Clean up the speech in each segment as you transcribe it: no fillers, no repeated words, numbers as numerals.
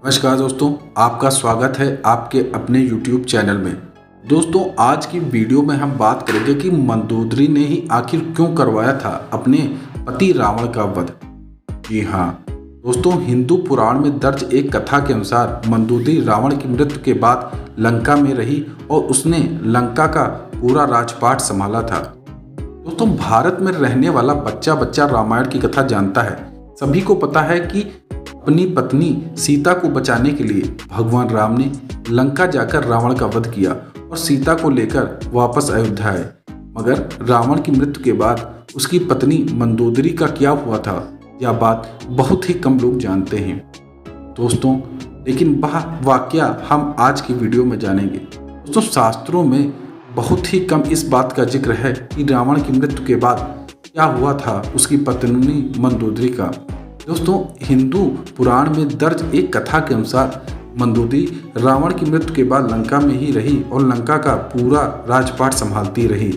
नमस्कार दोस्तों, आपका स्वागत है आपके अपने YouTube चैनल में। दोस्तों, आज की वीडियो में हम बात करेंगे कि मंदोदरी ने ही आखिर क्यों करवाया था अपने पति रावण का वध। जी हाँ दोस्तों, हिंदू पुराण में दर्ज एक कथा के अनुसार मंदोदरी रावण की मृत्यु के बाद लंका में रही और उसने लंका का पूरा राजपाट संभाला था। दोस्तों, भारत में रहने वाला बच्चा बच्चा रामायण की कथा जानता है। सभी को पता है कि अपनी पत्नी सीता को बचाने के लिए भगवान राम ने लंका जाकर रावण का वध किया और सीता को लेकर वापस अयोध्या आए। मगर रावण की मृत्यु के बाद उसकी पत्नी मंदोदरी का क्या हुआ था, यह बात बहुत ही कम लोग जानते हैं दोस्तों, लेकिन वह वाकया हम आज की वीडियो में जानेंगे। दोस्तों, शास्त्रों में बहुत ही कम इस बात का जिक्र है कि रावण की मृत्यु के बाद क्या हुआ था उसकी पत्नी मंदोदरी का। दोस्तों, हिंदू पुराण में दर्ज एक कथा के अनुसार मंदोदरी रावण की मृत्यु के बाद लंका में ही रही और लंका का पूरा राजपाट संभालती रही।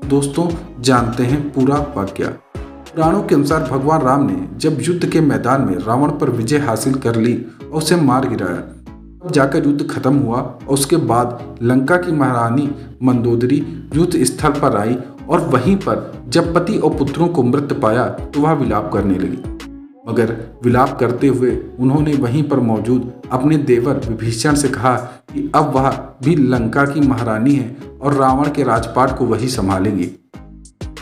दोस्तों, जानते हैं पूरा वाकया। पुराणों के अनुसार भगवान राम ने जब युद्ध के मैदान में रावण पर विजय हासिल कर ली और उसे मार गिराया, तब जाकर युद्ध खत्म हुआ और उसके बाद लंका की महारानी मंदोदरी युद्ध स्थल पर आई और वहीं पर जब पति और पुत्रों को मृत पाया तो वह विलाप करने लगी। मगर विलाप करते हुए उन्होंने वहीं पर मौजूद अपने देवर विभीषण से कहा कि अब वह भी लंका की महारानी है और रावण के राजपाट को वही संभालेंगी।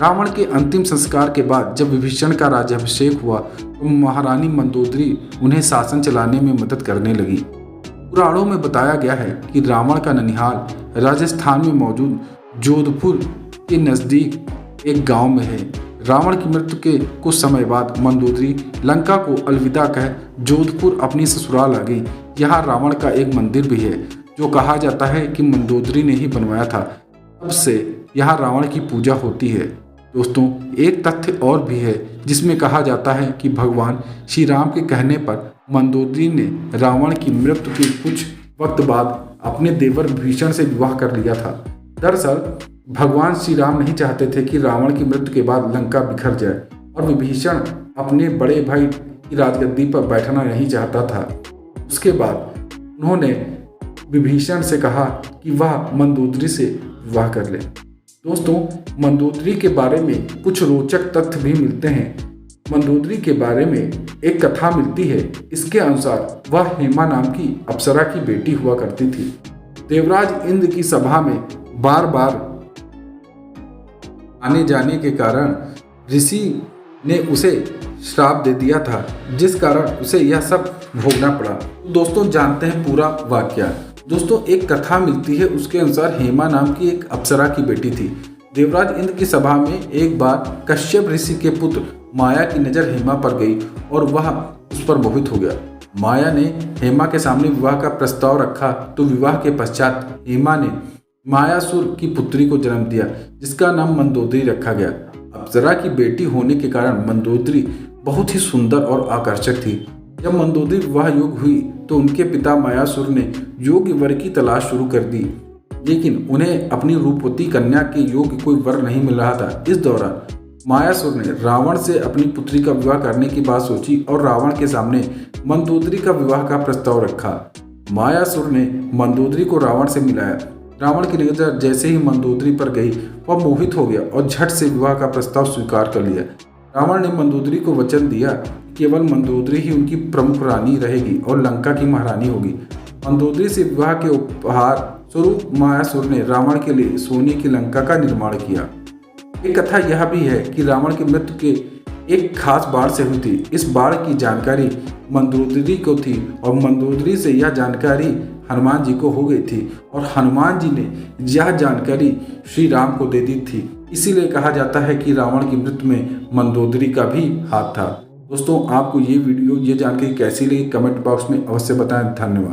रावण के अंतिम संस्कार के बाद जब विभीषण का राज्याभिषेक हुआ तो महारानी मंदोदरी उन्हें शासन चलाने में मदद करने लगी। पुराणों में बताया गया है कि रावण का ननिहाल राजस्थान में मौजूद जोधपुर के नज़दीक एक गांव में है। रावण की मृत्यु के कुछ समय बाद मंदोदरी लंका को अलविदा कह जोधपुर अपनी ससुराल आ गई। यहाँ रावण का एक मंदिर भी है जो कहा जाता है कि मंदोदरी ने ही बनवाया था। तब से यहाँ रावण की पूजा होती है। दोस्तों, एक तथ्य और भी है जिसमें कहा जाता है कि भगवान श्री राम के कहने पर मंदोदरी ने रावण की मृत्यु के कुछ वक्त बाद अपने देवर विभीषण से विवाह कर लिया था। दरअसल भगवान श्री राम नहीं चाहते थे कि रावण की मृत्यु के बाद लंका बिखर जाए और विभीषण अपने बड़े भाई की राजगद्दी पर बैठना नहीं चाहता था। उसके बाद उन्होंने विभीषण से कहा कि वह मंदोदरी से विवाह कर ले। दोस्तों, मंदोदरी के बारे में कुछ रोचक तथ्य भी मिलते हैं। मंदोदरी के बारे में एक कथा मिलती है। इसके अनुसार वह हेमा नाम की अप्सरा की बेटी हुआ करती थी। देवराज इंद्र की सभा में बार बार आने जाने के कारण ऋषि ने उसे श्राप दे दिया था, जिस कारण उसे यह सब भोगना पड़ा। दोस्तों, जानते हैं पूरा वाकया। दोस्तों, एक कथा मिलती है, उसके अनुसार हेमा नाम की एक अप्सरा की बेटी थी। देवराज इंद्र की सभा में एक बार कश्यप ऋषि के पुत्र माया की नज़र हेमा पर गई और वह उस पर मोहित हो गया। माया ने हेमा के सामने विवाह का प्रस्ताव रखा तो विवाह के पश्चात हेमा ने मायासुर की पुत्री को जन्म दिया, जिसका नाम मंदोदरी रखा गया। अप्सरा की बेटी होने के कारण मंदोदरी बहुत ही सुंदर और आकर्षक थी। जब मंदोदरी विवाह योग्य हुई तो उनके पिता मायासुर ने योग्य वर की तलाश शुरू कर दी, लेकिन उन्हें अपनी रूपवती कन्या के योग्य कोई वर नहीं मिल रहा था। इस दौरान मायासुर ने रावण से अपनी पुत्री का विवाह करने की बात सोची और रावण के सामने मंदोदरी का विवाह का प्रस्ताव रखा। मायासुर ने मंदोदरी को रावण से मिलाया। रावण की नजर जैसे ही मंदोदरी पर गई, वह मोहित हो गया और झट से विवाह का प्रस्ताव स्वीकार कर लिया। रावण ने मंदोदरी को वचन दिया कि केवल मंदोदरी ही उनकी प्रमुख रानी रहेगी और लंका की महारानी होगी। मंदोदरी से विवाह के उपहार स्वरूप मायासुर ने रावण के लिए सोने की लंका का निर्माण किया। एक कथा यह भी है कि रावण की मृत्यु के एक खास बाढ़ से हुई थी। इस बाढ़ की जानकारी मंदोदरी को थी और मंदोदरी से यह जानकारी हनुमान जी को हो गई थी और हनुमान जी ने यह जानकारी श्री राम को दे दी थी। इसीलिए कहा जाता है कि रावण की मृत्यु में मंदोदरी का भी हाथ था। दोस्तों, आपको ये वीडियो ये जानकारी कैसी लगी कमेंट बॉक्स में अवश्य बताएं। धन्यवाद।